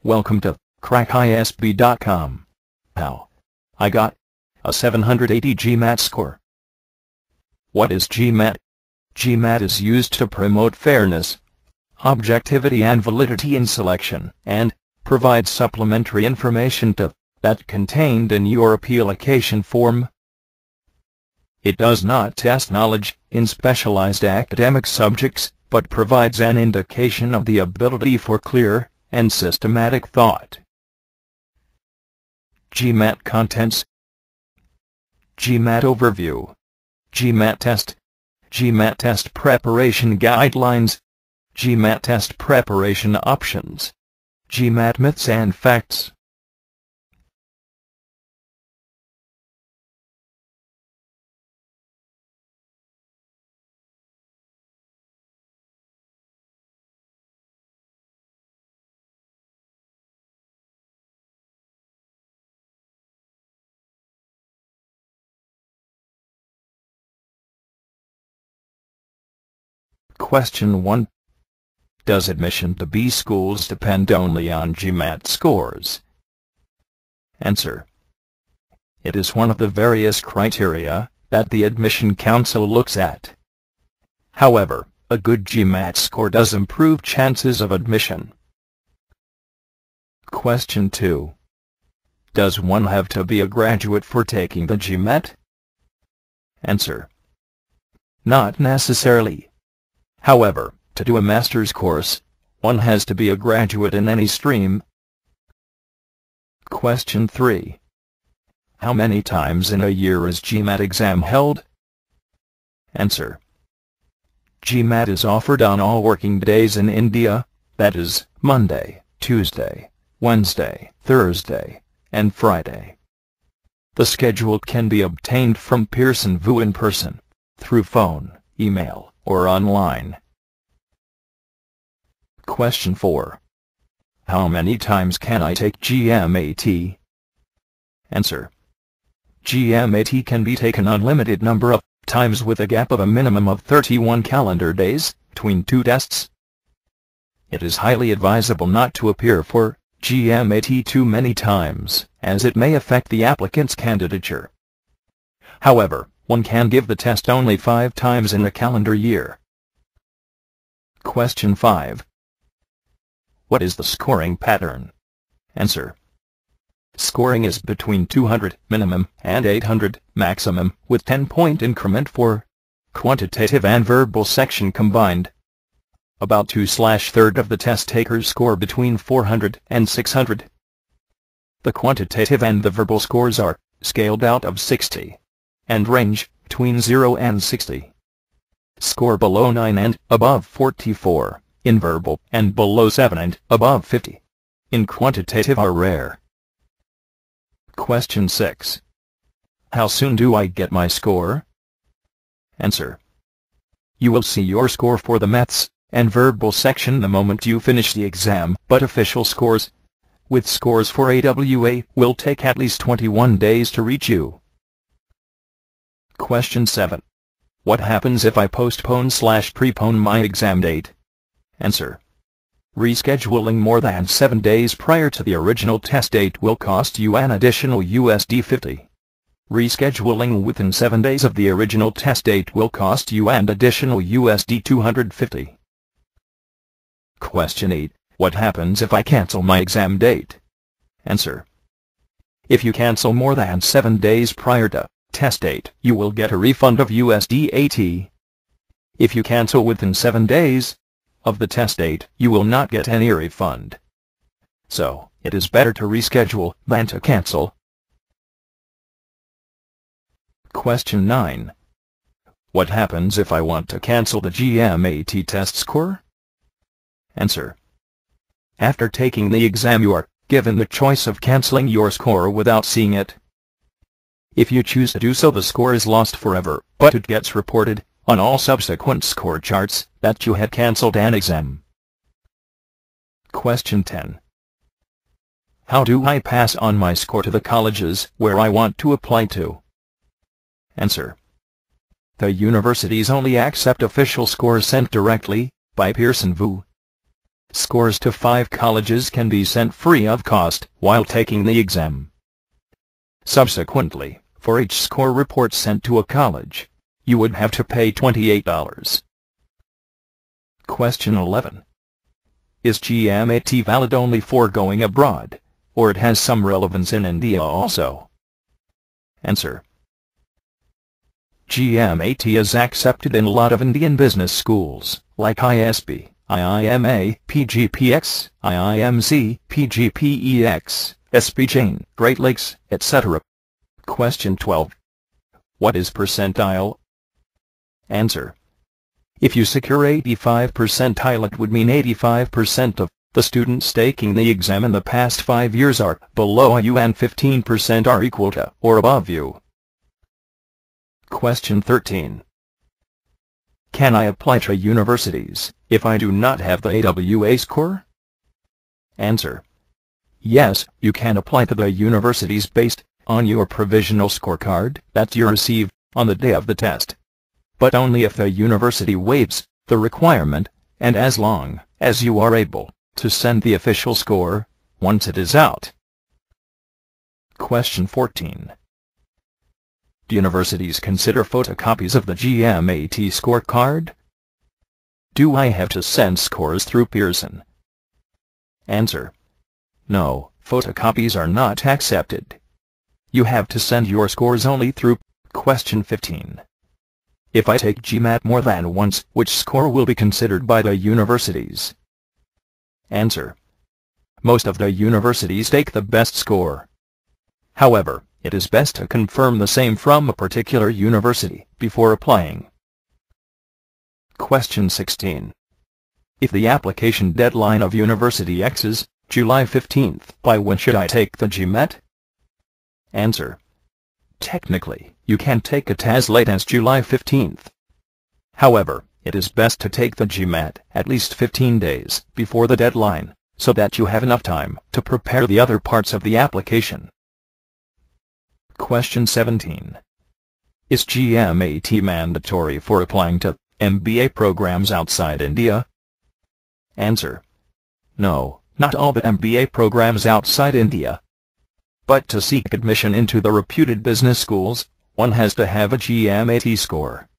Welcome to crackisb.com. How I got a 780 Gmat score. What is Gmat? Gmat is used to promote fairness, objectivity and validity in selection, and provide supplementary information to that contained in your application form. It does not test knowledge in specialized academic subjects, but provides an indication of the ability for clear and systematic thought. Gmat contents. Gmat overview. Gmat test. Gmat test preparation guidelines. Gmat test preparation options. Gmat myths and facts. Question 1. Does admission to B schools depend only on Gmat scores? Answer. It is one of the various criteria that the Admission Council looks at. However, a good Gmat score does improve chances of admission. Question 2. Does one have to be a graduate for taking the Gmat? Answer. Not necessarily. However, to do a master's course, one has to be a graduate in any stream. Question 3. How many times in a year is Gmat exam held? Answer. Gmat is offered on all working days in India, that is, Monday, Tuesday, Wednesday, Thursday, and Friday. The schedule can be obtained from Pearson VU in person, through phone, email, or online. Question 4. How many times can I take Gmat? Answer. Gmat can be taken unlimited number of times with a gap of a minimum of 31 calendar days between two tests. It is highly advisable not to appear for Gmat too many times, as it may affect the applicant's candidature. However, one can give the test only 5 times in a calendar year. Question 5. What is the scoring pattern? Answer. Scoring is between 200 minimum and 800 maximum, with 10-point increment for quantitative and verbal section combined. About 2/3 of the test takers score between 400 and 600. The quantitative and the verbal scores are scaled out of 60 and range between 0 and 60. Score below 9 and above 44 in verbal, and below 7 and above 50 in quantitative are rare. Question 6. How soon do I get my score? Answer. You will see your score for the maths and verbal section the moment you finish the exam, but official scores, with scores for AWA, will take at least 21 days to reach you. Question 7. What happens if I postpone/prepone my exam date? Answer. Rescheduling more than 7 days prior to the original test date will cost you an additional $50. Rescheduling within 7 days of the original test date will cost you an additional $250. Question 8. What happens if I cancel my exam date? Answer. If you cancel more than 7 days prior to test date, you will get a refund of $80. If you cancel within 7 days of the test date, you will not get any refund. So, it is better to reschedule than to cancel. Question 9. What happens if I want to cancel the Gmat test score? Answer. After taking the exam you are given the choice of canceling your score without seeing it. If you choose to do so, the score is lost forever, but it gets reported on all subsequent score charts that you had cancelled an exam. Question 10. How do I pass on my score to the colleges where I want to apply to? Answer. The universities only accept official scores sent directly by Pearson VU. Scores to 5 colleges can be sent free of cost while taking the exam. Subsequently, for each score report sent to a college, you would have to pay $28. Question 11. Is Gmat valid only for going abroad, or it has some relevance in India also? Answer. Gmat is accepted in a lot of Indian business schools, like ISB, IIMA, PGPX, IIMZ, PGPEX, SB Jain, Great Lakes, etc. Question 12. What is percentile? Answer. If you secure 85 percentile, it would mean 85% of the students taking the exam in the past 5 years are below you and 15% are equal to or above you. Question 13. Can I apply to universities if I do not have the AWA score? Answer. Yes, you can apply to the universities based on your provisional scorecard that you received on the day of the test, but only if the university waives the requirement, and as long as you are able to send the official score once it is out. Question 14. Do universities consider photocopies of the Gmat scorecard? Do I have to send scores through Pearson? Answer. No, photocopies are not accepted. You have to send your scores only through. Question 15. If I take Gmat more than once, which score will be considered by the universities? Answer. Most of the universities take the best score. However, it is best to confirm the same from a particular university before applying. Question 16. If the application deadline of University X is July 15th, by when should I take the Gmat? Answer. Technically, you can take it as late as July 15th. However, it is best to take the Gmat at least 15 days before the deadline, so that you have enough time to prepare the other parts of the application. Question 17. Is Gmat mandatory for applying to MBA programs outside India? Answer. No, not all the MBA programs outside India. But to seek admission into the reputed business schools, one has to have a Gmat score.